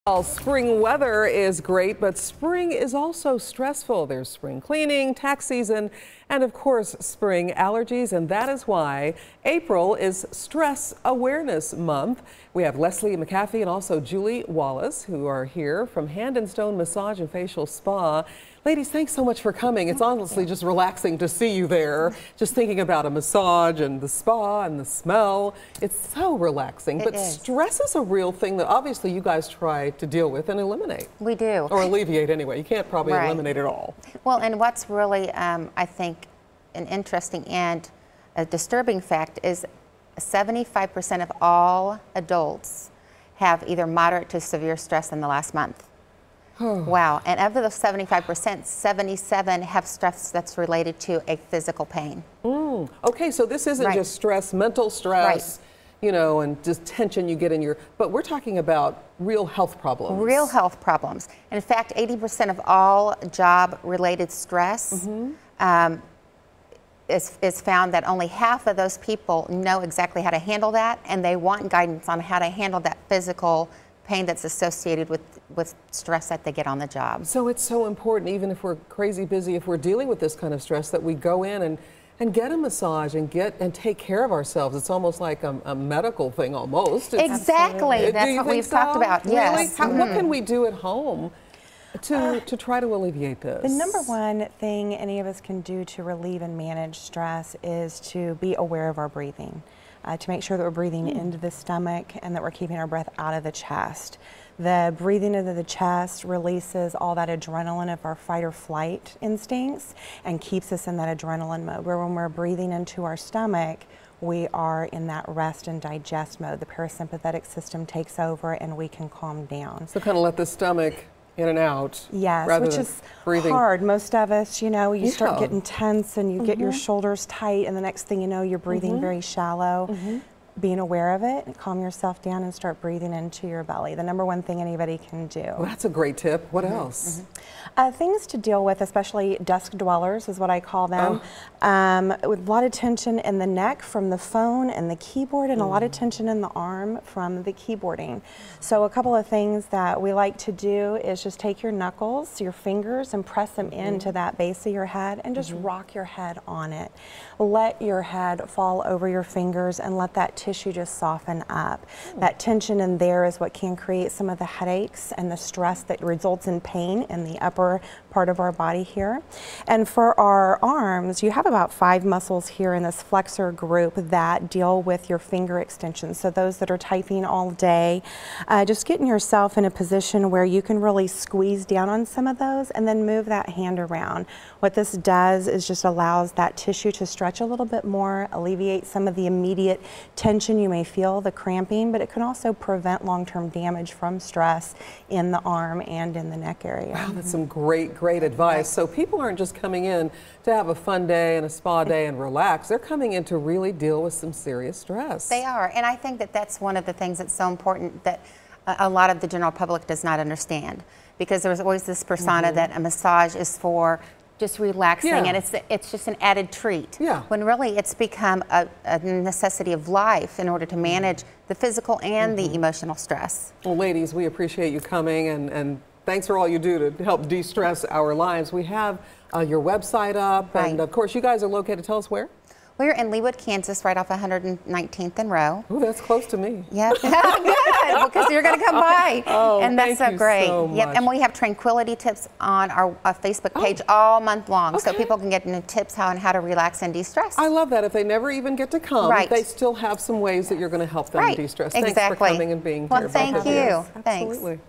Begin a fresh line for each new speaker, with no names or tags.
Well, spring weather is great, but spring is also stressful. There's spring cleaning, tax season, and of course, spring allergies. And that is why April is Stress Awareness Month. We have Leslie McAfee and also Julie Wallace, who are here from Hand and Stone Massage and Facial Spa. Ladies, thanks so much for coming. It's honestly just relaxing to see you there, just thinking about a massage and the spa and the smell. It's so relaxing. But stress is a real thing that obviously you guys try to deal with and eliminate.
We do.
Or alleviate anyway. You can't probably eliminate it all.
Well, and what's really, I think, an interesting and a disturbing fact is 75% of all adults have either moderate to severe stress in the last month. Wow. And of those 75%, 77 have stress that's related to a physical pain.
Okay, so this isn't just stress, mental stress, you know, and just tension you get in your, but we're talking about real health problems. Real
health problems. And in fact, 80% of all job-related stress is found that only half of those people know exactly how to handle that, and they want guidance on how to handle that physical pain that's associated with stress that they get on the job.
So it's so important, even if we're crazy busy, if we're dealing with this kind of stress, that we go in and get a massage and take care of ourselves. It's almost like a medical thing almost.
Exactly. That's what we've talked about.
Really?
Yes.
What can we do at home to try to alleviate this?
The number one thing any of us can do to relieve and manage stress is to be aware of our breathing. To make sure that we're breathing into the stomach and that we're keeping our breath out of the chest. The breathing into the chest releases all that adrenaline of our fight or flight instincts and keeps us in that adrenaline mode, where when we're breathing into our stomach, we are in that rest and digest mode. The parasympathetic system takes over and we can calm down.
So kind of let the stomach in and out.
Yes, which is hard. Most of us, you know, you start getting tense and you get your shoulders tight, and the next thing you know, you're breathing very shallow. Being aware of it, calm yourself down and start breathing into your belly. The number one thing anybody can do.
Well, that's a great tip. What else?
Things to deal with, especially desk dwellers is what I call them. With a lot of tension in the neck from the phone and the keyboard, and a lot of tension in the arm from the keyboarding. So a couple of things that we like to do is just take your knuckles, your fingers, and press them into that base of your head and just rock your head on it. Let your head fall over your fingers and let that tissue just soften up. That tension in there is what can create some of the headaches and the stress that results in pain in the upper part of our body here. And for our arms, you have about 5 muscles here in this flexor group that deal with your finger extensions. So those that are typing all day, just getting yourself in a position where you can really squeeze down on some of those and then move that hand around. What this does is just allows that tissue to stretch a little bit more, alleviate some of the immediate tension you may feel, the cramping, but it can also prevent long-term damage from stress in the arm and in the neck area.
Wow, that's some great advice. So people aren't just coming in to have a fun day and a spa day and relax. They're coming in to really deal with some serious stress.
They are, and I think that that's one of the things that's so important that a lot of the general public does not understand, because there's always this persona that a massage is for just relaxing and it's just an added treat. When really it's become a necessity of life in order to manage the physical and the emotional stress.
Well, ladies, we appreciate you coming, and thanks for all you do to help de-stress our lives. We have your website up, and of course you guys are located, tell us where?
We're in Leawood, Kansas, right off 119th and Row.
Oh, that's close to me.
Yep. Good, because you're going to come by.
And
that's
so
great.
So much.
And we have tranquility tips on our Facebook page all month long, so people can get tips on how to relax and de-stress.
I love that. If they never even get to come, they still have some ways that you're going to help them de-stress. Thanks for coming and being here.
Well, thank you.
Absolutely.
Thanks.